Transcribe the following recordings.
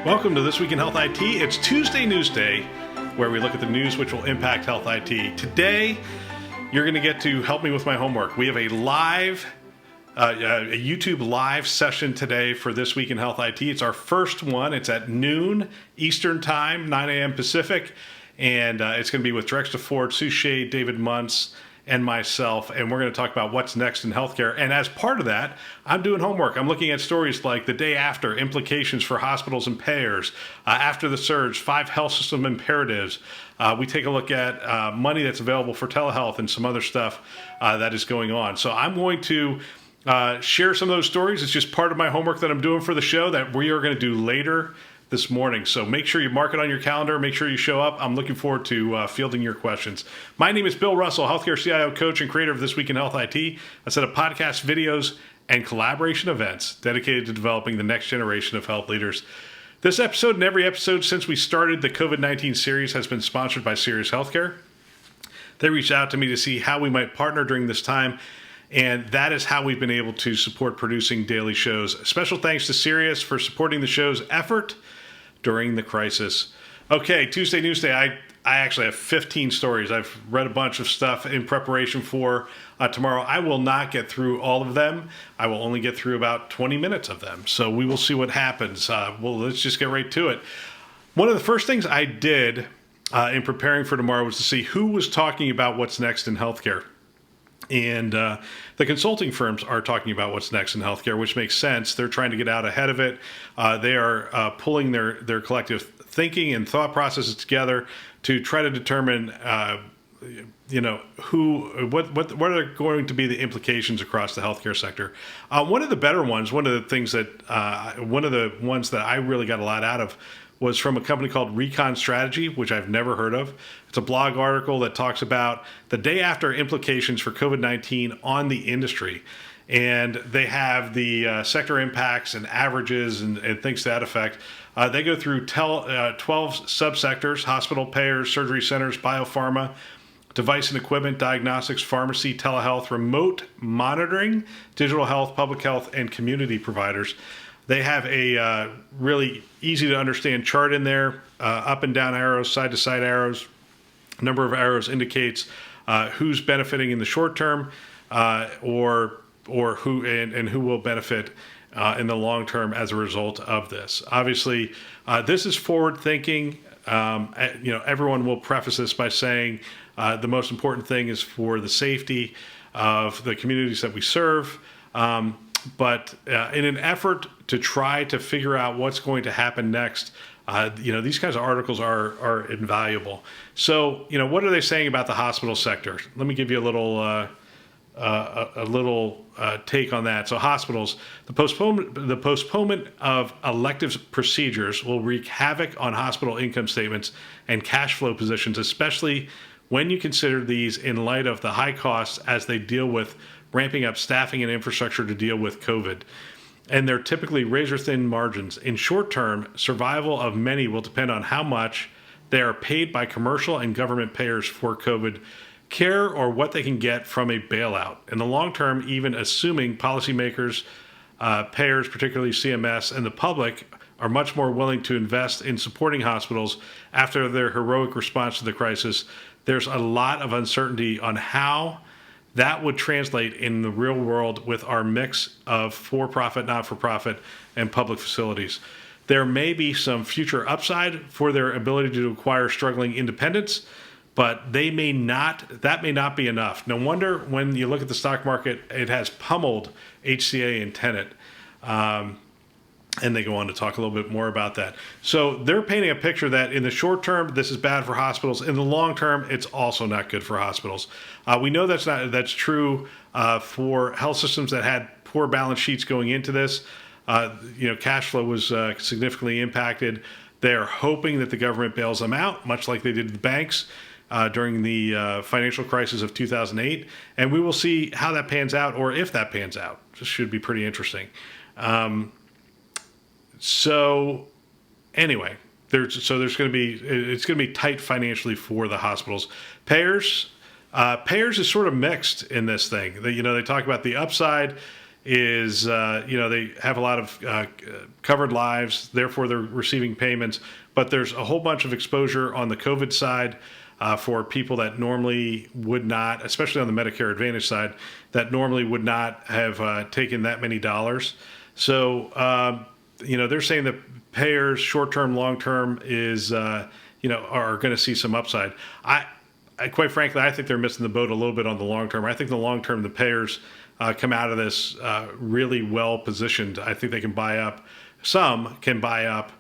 Welcome to This Week in Health IT. It's Tuesday Newsday, where we look at the news which will impact health IT. Today, you're going to get to help me with my homework. We have a YouTube live session today for This Week in Health IT. It's our first one. It's at noon Eastern Time, 9 a.m. Pacific, and it's going to be with Drexta Ford, Suchet, David Muntz, and myself, and we're going to talk about what's next in healthcare. And as part of that, I'm doing homework. I'm looking at stories like the day after, implications for hospitals and payers, after the surge, 5 health system imperatives. We take a look at money that's available for telehealth and some other stuff that is going on. So I'm going to share some of those stories. It's just part of my homework that I'm doing for the show that we are going to do later this morning. So make sure you mark it on your calendar. Make sure you show up. I'm looking forward to fielding your questions. My name is Bill Russell, healthcare CIO coach and creator of This Week in Health IT, a set of podcasts, videos, and collaboration events dedicated to developing the next generation of health leaders. This episode and every episode since we started the COVID-19 series has been sponsored by Sirius Healthcare. They reached out to me to see how we might partner during this time, and that is how we've been able to support producing daily shows. Special thanks to Sirius for supporting the show's effort during the crisis. Okay, Tuesday Newsday. I actually have 15 stories. I've read a bunch of stuff in preparation for tomorrow. I will not get through all of them. I will only get through about 20 minutes of them. So we will see what happens. Well, let's just get right to it. One of the first things I did in preparing for tomorrow was to see who was talking about what's next in healthcare. And the consulting firms are talking about what's next in healthcare, which makes sense. They're trying to get out ahead of it. They are pulling their collective thinking and thought processes together to try to determine, what are going to be the implications across the healthcare sector. One of the better ones, one of the ones that I really got a lot out of was from a company called Recon Strategy, which I've never heard of. It's a blog article that talks about the day after implications for COVID-19 on the industry. And they have the sector impacts and averages and things to that effect. They go through 12 subsectors: hospital, payers, surgery centers, biopharma, device and equipment, diagnostics, pharmacy, telehealth, remote monitoring, digital health, public health, and community providers. They have a really easy to understand chart in there, up and down arrows, side to side arrows. Number of arrows indicates who's benefiting in the short term, or who and who will benefit in the long term as a result of this. Obviously, this is forward thinking. Everyone will preface this by saying the most important thing is for the safety of the communities that we serve. But in an effort to try to figure out what's going to happen next, these kinds of articles are invaluable. So, what are they saying about the hospital sector? Let me give you a little take on that. So, hospitals, the postponement of elective procedures will wreak havoc on hospital income statements and cash flow positions, especially when you consider these in light of the high costs as they deal with ramping up staffing and infrastructure to deal with COVID. And they're typically razor-thin margins. In short term, survival of many will depend on how much they are paid by commercial and government payers for COVID care or what they can get from a bailout. In the long term, even assuming policymakers, payers, particularly CMS, and the public are much more willing to invest in supporting hospitals after their heroic response to the crisis, there's a lot of uncertainty on how that would translate in the real world with our mix of for-profit, not-for-profit, and public facilities. There may be some future upside for their ability to acquire struggling independents, but that may not be enough. No wonder when you look at the stock market, it has pummeled HCA and Tenet. And they go on to talk a little bit more about that. So they're painting a picture that in the short term, this is bad for hospitals. In the long term, it's also not good for hospitals. We know that's true for health systems that had poor balance sheets going into this. Cash flow was significantly impacted. They're hoping that the government bails them out, much like they did the banks during the financial crisis of 2008. And we will see how that pans out, or if that pans out. This should be pretty interesting. So anyway, it's going to be tight financially for the hospitals. Payers is sort of mixed in this thing. They talk about the upside is, they have a lot of covered lives, therefore they're receiving payments, but there's a whole bunch of exposure on the COVID side for people that normally would not, especially on the Medicare Advantage side, that normally would not have taken that many dollars. So, they're saying that payers, short-term, long-term, is, are going to see some upside. I quite frankly, I think they're missing the boat a little bit on the long-term. I think the long-term, the payers come out of this really well positioned. I think they can buy up, some can buy up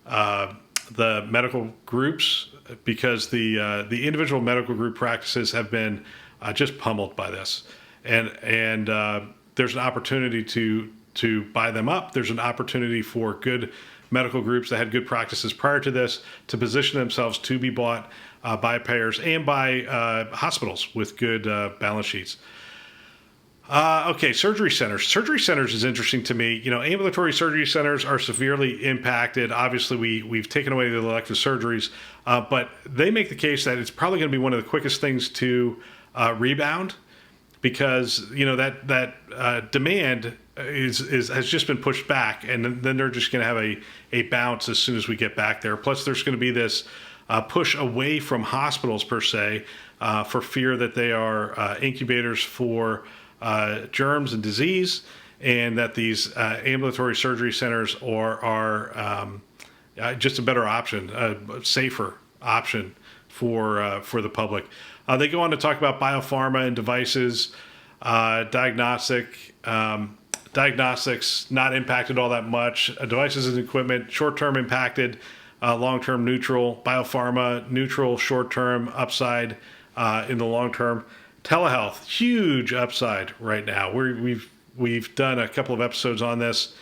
the medical groups, because the individual medical group practices have been just pummeled by this, and there's an opportunity to buy them up. There's an opportunity for good medical groups that had good practices prior to this to position themselves to be bought by payers and by hospitals with good balance sheets. Okay, surgery centers. Surgery centers is interesting to me. Ambulatory surgery centers are severely impacted. Obviously, we've taken away the elective surgeries, but they make the case that it's probably going to be one of the quickest things to rebound, because that demand has just been pushed back, and then they're just going to have a bounce as soon as we get back there. Plus, there's going to be this push away from hospitals per se, for fear that they are incubators for germs and disease, and that these ambulatory surgery centers are just a better option, a safer option for the public. They go on to talk about biopharma and devices, diagnostics not impacted all that much. Devices and equipment, short-term impacted, long-term neutral. Biopharma neutral, short-term upside in the long-term. Telehealth, huge upside right now. We've done a couple of episodes on this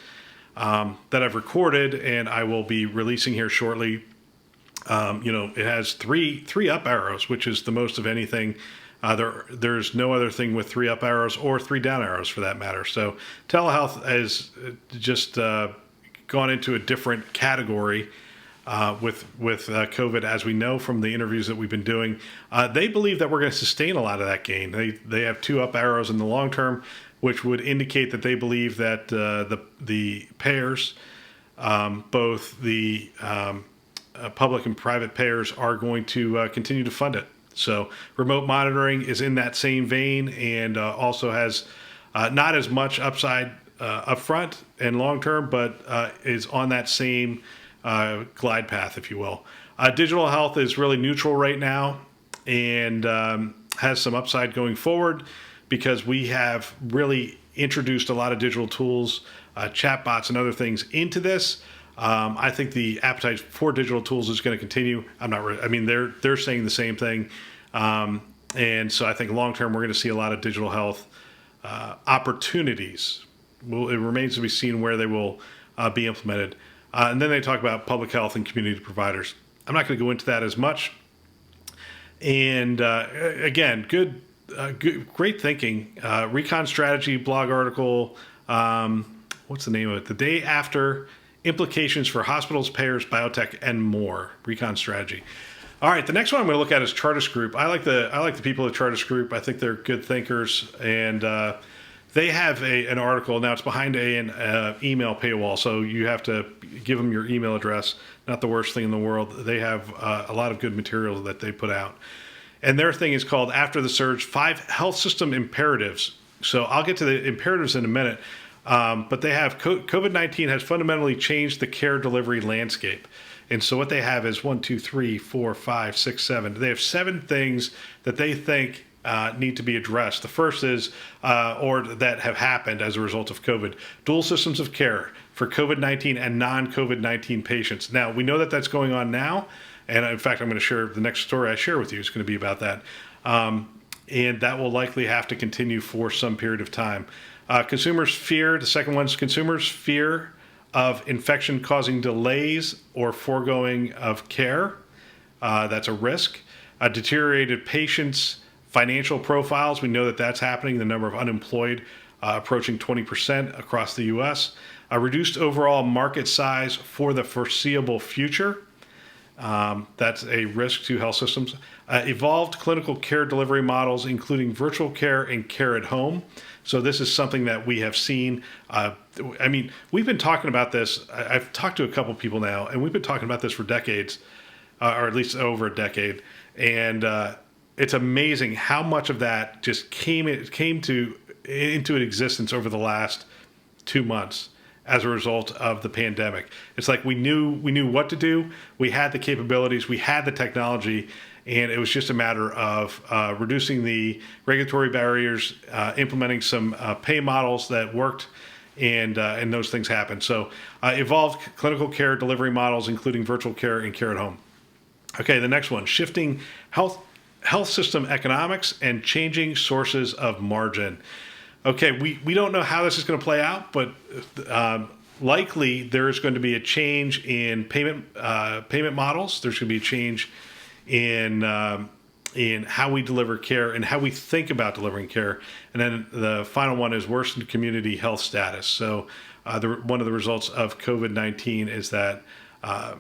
that I've recorded, and I will be releasing here shortly. It has three up arrows, which is the most of anything. There's no other thing with 3 up arrows or 3 down arrows for that matter. So telehealth has just gone into a different category with COVID, as we know from the interviews that we've been doing. They believe that we're going to sustain a lot of that gain. They have 2 up arrows in the long term, which would indicate that they believe that the payers, both the public and private payers, are going to continue to fund it. So remote monitoring is in that same vein, and also has not as much upside upfront and long term, but is on that same glide path, if you will. Digital health is really neutral right now, and has some upside going forward, because we have really introduced a lot of digital tools, chatbots and other things into this. I think the appetite for digital tools is going to continue. They're saying the same thing. And so I think long term, we're going to see a lot of digital health opportunities. It remains to be seen where they will be implemented. And then they talk about public health and community providers. I'm not going to go into that as much. And again, great thinking. Recon Strategy blog article. What's the name of it? The Day After: Implications for Hospitals, Payers, Biotech, and More. Recon Strategy. All right, the next one I'm going to look at is Chartis Group. I like the people at Chartis Group. I think they're good thinkers, and they have an article. Now it's behind an email paywall, so you have to give them your email address. Not the worst thing in the world. They have a lot of good material that they put out, and their thing is called "After the Surge: 5 Health System Imperatives." So I'll get to the imperatives in a minute, but they have COVID-19 has fundamentally changed the care delivery landscape. And so what they have is 1, 2, 3, 4, 5, 6, 7. They have 7 things that they think need to be addressed. The first is, or that have happened as a result of COVID, dual systems of care for COVID-19 and non-COVID-19 patients. Now, we know that that's going on now. And in fact, I'm going to share the next story I share with you is going to be about that. And that will likely have to continue for some period of time. Consumers fear, the second one's consumers fear of infection causing delays or foregoing of care. That's a risk. Deteriorated patients' financial profiles. We know that that's happening. The number of unemployed approaching 20% across the U.S. Reduced overall market size for the foreseeable future. That's a risk to health systems. Evolved clinical care delivery models, including virtual care and care at home. So this is something that we have seen. We've been talking about this. I've talked to a couple people now, and we've been talking about this for decades, or at least over a decade. And it's amazing how much of that just came into existence over the last 2 months as a result of the pandemic. It's like we knew what to do. We had the capabilities, we had the technology, and it was just a matter of reducing the regulatory barriers, implementing some pay models that worked, and those things happened. So evolved clinical care delivery models, including virtual care and care at home. Okay, the next one, shifting health system economics and changing sources of margin. Okay, we don't know how this is going to play out, but likely there is going to be a change in payment models. There's going to be a change in how we deliver care and how we think about delivering care. And then the final one is worsened community health status. So one of the results of COVID-19 is that a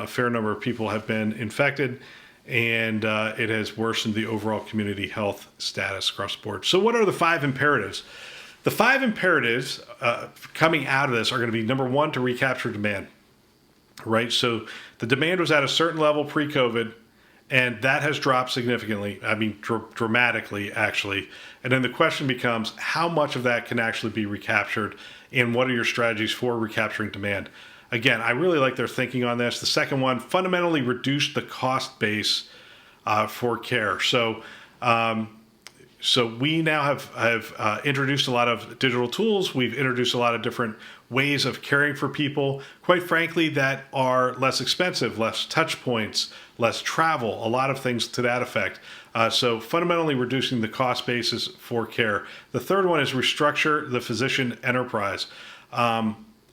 fair number of people have been infected, and it has worsened the overall community health status across the board. So what are the 5 imperatives? The 5 imperatives coming out of this are going to be, number 1, to recapture demand, right? So the demand was at a certain level pre-COVID, and that has dropped significantly. Dramatically, actually. And then the question becomes, how much of that can actually be recaptured, and what are your strategies for recapturing demand? Again, I really like their thinking on this. The second one, fundamentally reduce the cost base for care. So we now have introduced a lot of digital tools. We've introduced a lot of different ways of caring for people, quite frankly, that are less expensive, less touch points, less travel, a lot of things to that effect. So fundamentally reducing the cost basis for care. The third one is restructure the physician enterprise.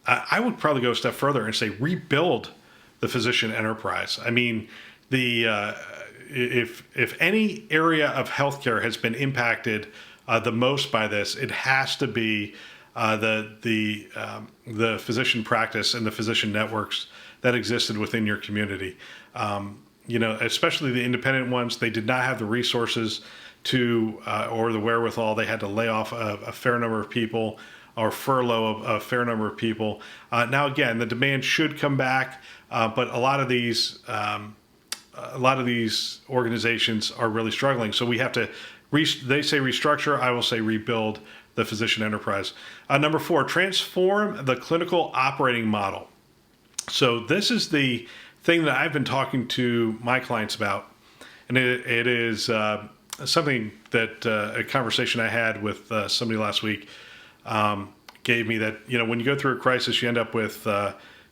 I would probably go a step further and say rebuild the physician enterprise. I mean, if any area of healthcare has been impacted the most by this, it has to be the physician practice and the physician networks that existed within your community. Especially the independent ones, they did not have the resources to or the wherewithal. They had to lay off a fair number of people, or furlough a fair number of people. Now, again, the demand should come back, but a lot of these organizations are really struggling. So we have to. They say restructure. I will say rebuild the physician enterprise. Number 4, transform the clinical operating model. So this is the thing that I've been talking to my clients about, and it is something that a conversation I had with somebody last week. Gave me that, when you go through a crisis, you end up with,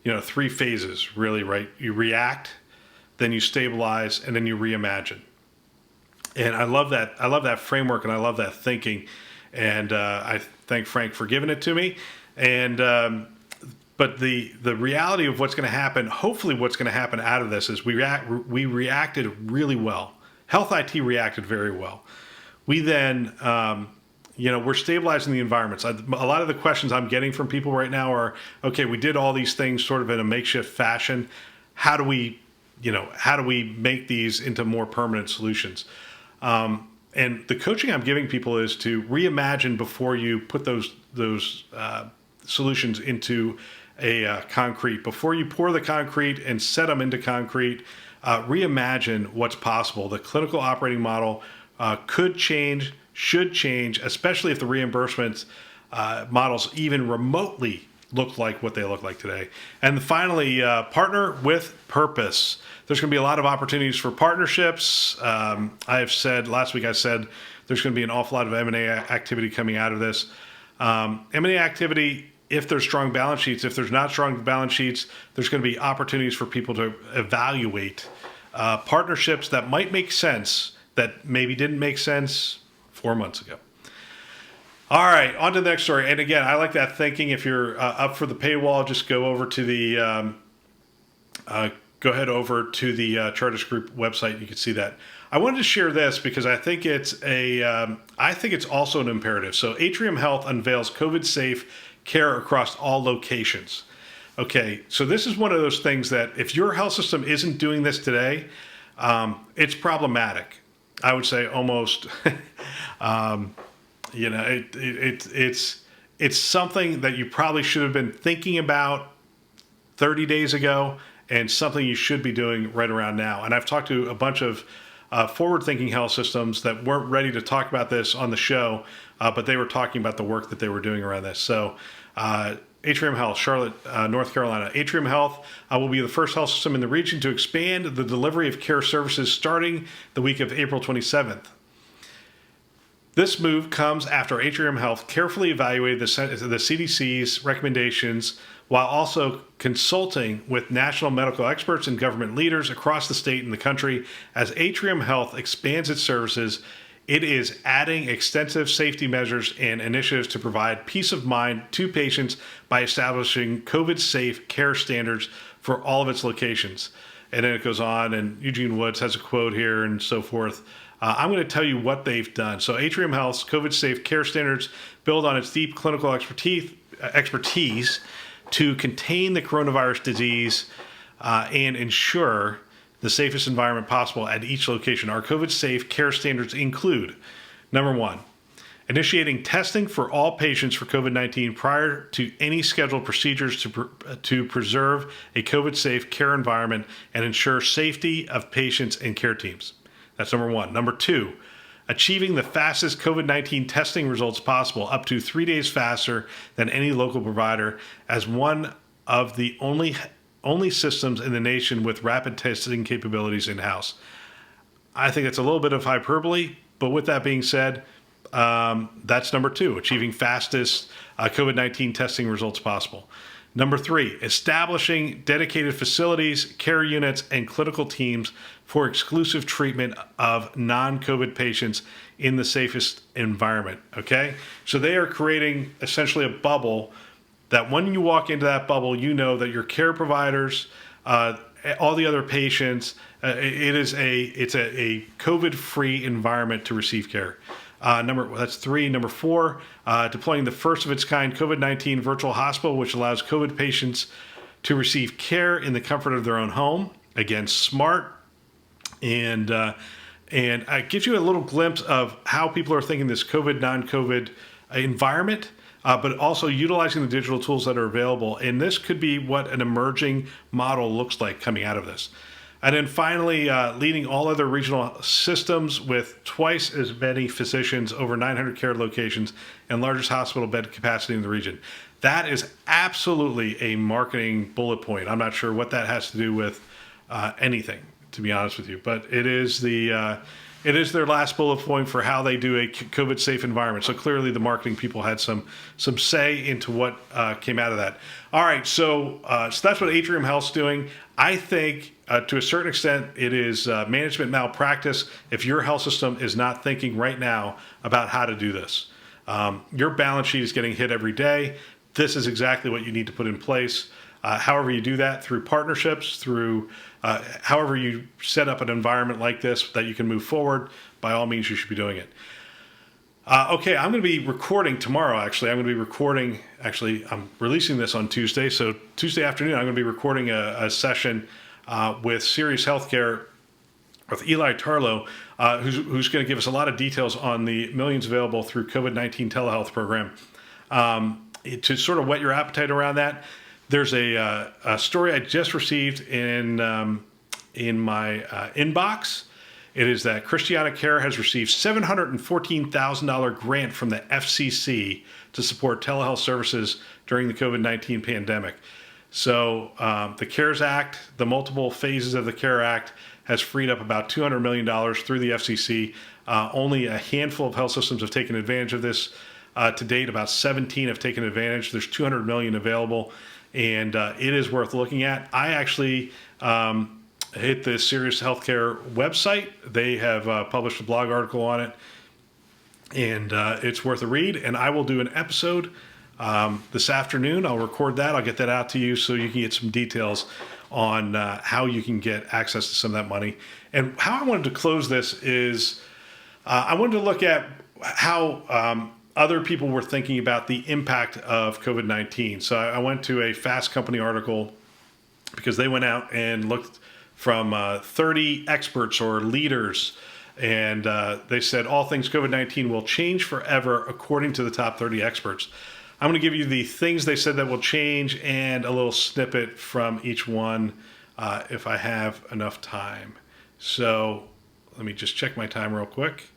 3 phases, really, right? You react, then you stabilize, and then you reimagine. And I love that. I love that framework, and I love that thinking. And I thank Frank for giving it to me. And but the reality of what's going to happen, hopefully what's going to happen out of this is we reacted really well. Health IT reacted very well. We then... we're stabilizing the environments. A lot of the questions I'm getting from people right now are, okay, we did all these things sort of in a makeshift fashion. How do we make these into more permanent solutions? And the coaching I'm giving people is to reimagine before you put those solutions into a concrete. Before you pour the concrete and set them into concrete, reimagine what's possible. The clinical operating model could change, should change, especially if the reimbursements models even remotely look like what they look like today. And finally, partner with purpose. There's going to be a lot of opportunities for partnerships. Last week I said there's going to be an awful lot of M&A activity coming out of this. M&A activity, if there's strong balance sheets. If there's not strong balance sheets, there's going to be opportunities for people to evaluate partnerships that might make sense that maybe didn't make sense 4 months ago. All right, on to the next story. And again, I like that thinking. If you're up for the paywall, just go over to the Chartis Group website. You can see that. I wanted to share this because I think it's also an imperative. So Atrium Health unveils COVID-safe care across all locations. Okay, so this is one of those things that if your health system isn't doing this today, it's problematic. I would say almost, it's something that you probably should have been thinking about 30 days ago, and something you should be doing right around now. And I've talked to a bunch of forward-thinking health systems that weren't ready to talk about this on the show, but they were talking about the work that they were doing around this. So Atrium Health, Charlotte, North Carolina. Atrium Health will be the first health system in the region to expand the delivery of care services starting the week of April 27th. This move comes after Atrium Health carefully evaluated the CDC's recommendations while also consulting with national medical experts and government leaders across the state and the country. As Atrium Health expands its services, it is adding extensive safety measures and initiatives to provide peace of mind to patients by establishing COVID-safe care standards for all of its locations. And then it goes on, and Eugene Woods has a quote here and so forth. I'm going to tell you what they've done. So Atrium Health's COVID-safe care standards build on its deep clinical expertise to contain the coronavirus disease and ensure the safest environment possible at each location. Our COVID-safe care standards include, number one, initiating testing for all patients for COVID-19 prior to any scheduled procedures to preserve a COVID-safe care environment and ensure safety of patients and care teams. That's number one. Number two, achieving the fastest COVID-19 testing results possible, up to 3 days faster than any local provider, as one of the only systems in the nation with rapid testing capabilities in-house. I think it's a little bit of hyperbole, but with that being said, that's number two, achieving fastest COVID-19 testing results possible. Number three, establishing dedicated facilities, care units, and clinical teams for exclusive treatment of non-COVID patients in the safest environment, okay? So they are creating essentially a bubble that when you walk into that bubble, you know that your care providers, all the other patients, it's a COVID-free environment to receive care. That's three. Number four, deploying the first of its kind COVID-19 virtual hospital, which allows COVID patients to receive care in the comfort of their own home. Again, smart, and it gives you a little glimpse of how people are thinking this COVID, non-COVID environment, but also utilizing the digital tools that are available. And this could be what an emerging model looks like coming out of this. And then finally, leading all other regional systems with twice as many physicians, over 900 care locations, and largest hospital bed capacity in the region. That is absolutely a marketing bullet point. I'm not sure what that has to do with anything, to be honest with you, but it is their last bullet point for how they do a COVID-safe environment. So clearly the marketing people had some say into what came out of that. All right, so that's what Atrium Health's doing. I think to a certain extent it is management malpractice if your health system is not thinking right now about how to do this. Your balance sheet is getting hit every day. This is exactly what you need to put in place. However you do that, through partnerships, through however you set up an environment like this that you can move forward, by all means you should be doing it. Okay, I'm going to be recording tomorrow, actually. I'm releasing this on Tuesday. So Tuesday afternoon, I'm going to be recording a session with Sirius Healthcare with Eli Tarlow, who's going to give us a lot of details on the millions available through COVID-19 telehealth program. To sort of whet your appetite around that, there's a story I just received in my inbox. It is that Christiana Care has received $714,000 grant from the FCC to support telehealth services during the COVID-19 pandemic. So the CARES Act, the multiple phases of the CARE Act, has freed up about $200 million through the FCC. Only a handful of health systems have taken advantage of this. To date, about 17 have taken advantage. There's $200 million available, and it is worth looking at. I actually hit the Sirius Healthcare website. They have published a blog article on it, and it's worth a read. And I will do an episode this afternoon. I'll record that. I'll get that out to you so you can get some details on how you can get access to some of that money. And how I wanted to close this is I wanted to look at how other people were thinking about the impact of COVID-19. So I went to a Fast Company article because they went out and looked from 30 experts or leaders, and they said all things COVID-19 will change forever according to the top 30 experts. I'm going to give you the things they said that will change and a little snippet from each one if I have enough time. So let me just check my time real quick.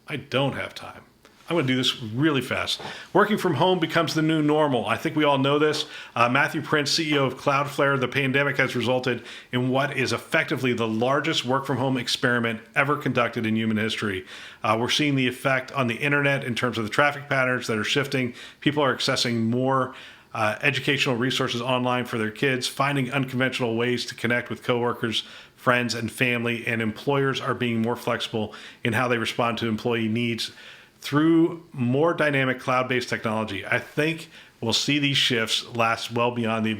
I don't have time. I'm going to do this really fast. Working from home becomes the new normal. I think we all know this. Matthew Prince, CEO of Cloudflare, the pandemic has resulted in what is effectively the largest work from home experiment ever conducted in human history. We're seeing the effect on the internet in terms of the traffic patterns that are shifting. People are accessing more educational resources online for their kids, finding unconventional ways to connect with coworkers, friends, and family, and employers are being more flexible in how they respond to employee needs through more dynamic cloud-based technology. I think we'll see these shifts last well beyond the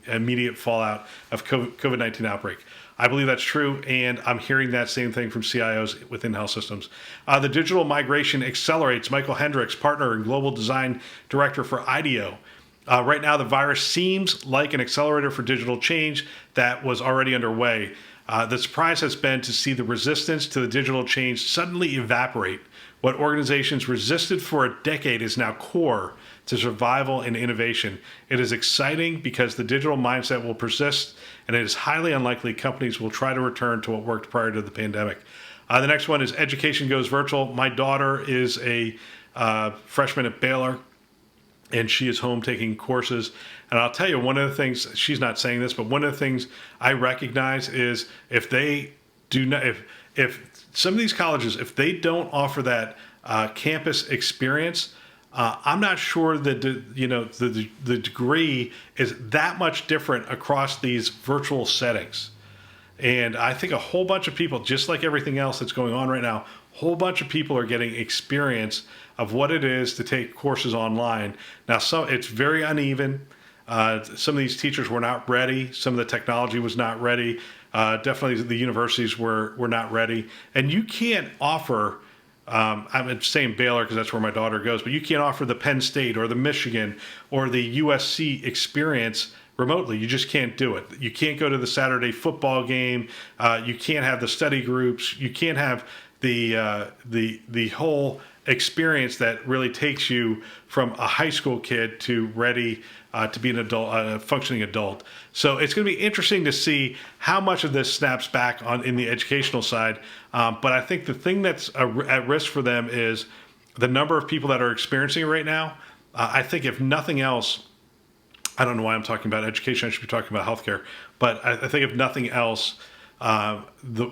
immediate fallout of COVID-19 outbreak. I believe that's true, and I'm hearing that same thing from CIOs within health systems. The digital migration accelerates. Michael Hendricks, partner and global design director for IDEO. Right now, the virus seems like an accelerator for digital change that was already underway. The surprise has been to see the resistance to the digital change suddenly evaporate. What organizations resisted for a decade is now core to survival and innovation. It is exciting because the digital mindset will persist, and it is highly unlikely companies will try to return to what worked prior to the pandemic. The next one is education goes virtual. My daughter is a freshman at Baylor, and she is home taking courses. And I'll tell you, one of the things, she's not saying this, but one of the things I recognize is if they do not, if some of these colleges, if they don't offer that campus experience, I'm not sure that the degree is that much different across these virtual settings. And I think a whole bunch of people, just like everything else that's going on right now, a whole bunch of people are getting experience of what it is to take courses online. Now, it's very uneven. Some of these teachers were not ready. Some of the technology was not ready. Definitely the universities were not ready. And you can't offer, I'm saying Baylor because that's where my daughter goes, but you can't offer the Penn State or the Michigan or the USC experience remotely. You just can't do it. You can't go to the Saturday football game. You can't have the study groups. You can't have the whole experience that really takes you from a high school kid to ready to be an adult, a functioning adult. So it's going to be interesting to see how much of this snaps back in the educational side. But I think the thing that's at risk for them is the number of people that are experiencing it right now. I think if nothing else, I don't know why I'm talking about education. I should be talking about healthcare. But I think if nothing else, the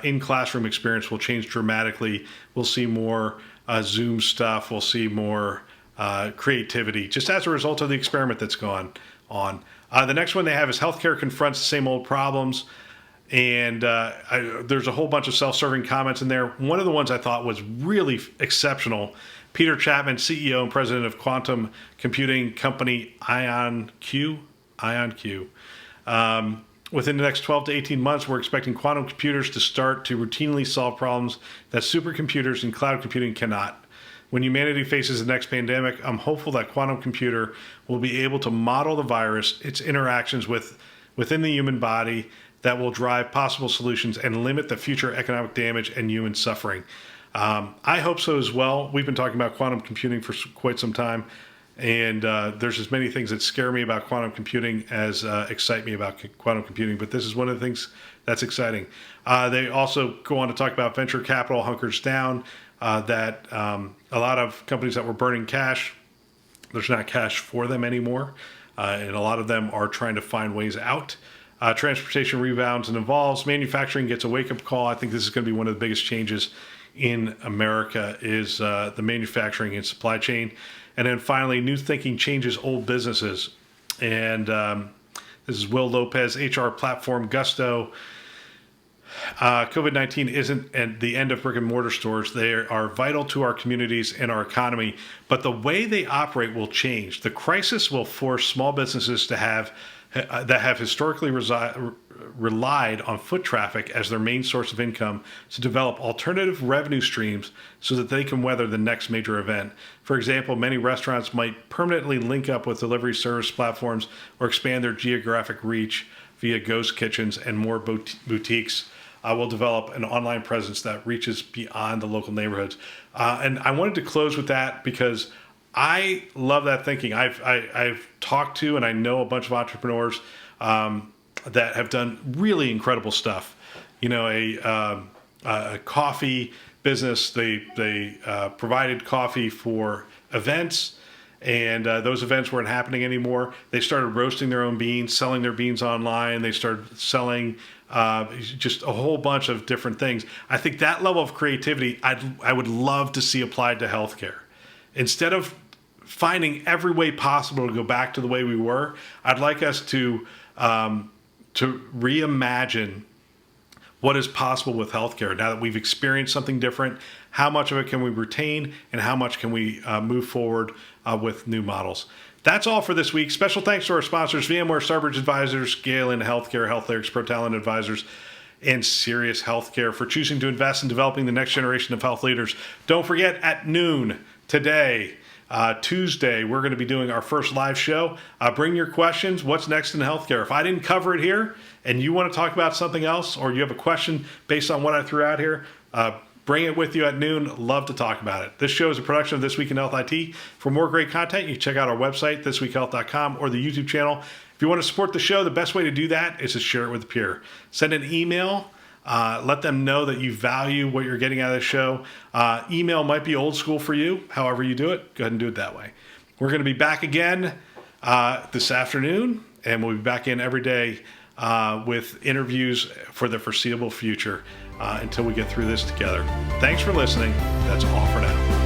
in-classroom experience will change dramatically. We'll see more Zoom stuff. We'll see more creativity just as a result of the experiment that's gone on. The next one they have is healthcare confronts the same old problems. And there's a whole bunch of self-serving comments in there. One of the ones I thought was really exceptional. Peter Chapman, CEO and president of quantum computing company IonQ. Within the next 12 to 18 months, we're expecting quantum computers to start to routinely solve problems that supercomputers and cloud computing cannot. When humanity faces the next pandemic, I'm hopeful that quantum computer will be able to model the virus, its interactions within the human body that will drive possible solutions and limit the future economic damage and human suffering. I hope so as well. We've been talking about quantum computing for quite some time. And there's as many things that scare me about quantum computing as excite me about quantum computing. But this is one of the things that's exciting. They also go on to talk about venture capital hunkers down, that a lot of companies that were burning cash, there's not cash for them anymore. And a lot of them are trying to find ways out. Transportation rebounds and evolves. Manufacturing gets a wake-up call. I think this is going to be one of the biggest changes in America is the manufacturing and supply chain. And then finally, new thinking changes old businesses. And this is Will Lopez, HR platform Gusto. COVID-19 isn't at the end of brick and mortar stores. They are vital to our communities and our economy, but the way they operate will change. The crisis will force small businesses to have that have historically relied on foot traffic as their main source of income to develop alternative revenue streams so that they can weather the next major event. For example, many restaurants might permanently link up with delivery service platforms or expand their geographic reach via ghost kitchens, and more boutiques will develop an online presence that reaches beyond the local neighborhoods. And I wanted to close with that because I love that thinking. I've talked to and I know a bunch of entrepreneurs that have done really incredible stuff. You know, a coffee business. They provided coffee for events, and those events weren't happening anymore. They started roasting their own beans, selling their beans online. They started selling just a whole bunch of different things. I think that level of creativity I would love to see applied to healthcare. Instead of finding every way possible to go back to the way we were, I'd like us to reimagine what is possible with healthcare. Now that we've experienced something different, how much of it can we retain and how much can we move forward with new models? That's all for this week. Special thanks to our sponsors, VMware, Starbridge Advisors, Galen Healthcare, HealthLyrics, Pro Talent Advisors, and Sirius Healthcare for choosing to invest in developing the next generation of health leaders. Don't forget, at noon today, Tuesday, we're going to be doing our first live show. Bring your questions. What's next in healthcare? If I didn't cover it here and you want to talk about something else, or you have a question based on what I threw out here, bring it with you at noon. Love to talk about it. This show is a production of This Week in Health IT. For more great content, you can check out our website, thisweekhealth.com, or the YouTube channel. If you want to support the show, the best way to do that is to share it with a peer. Send an email. Let them know that you value what you're getting out of the show. Email might be old school for you. However you do it, go ahead and do it that way. We're going to be back again this afternoon, and we'll be back in every day with interviews for the foreseeable future until we get through this together. Thanks for listening. That's all for now.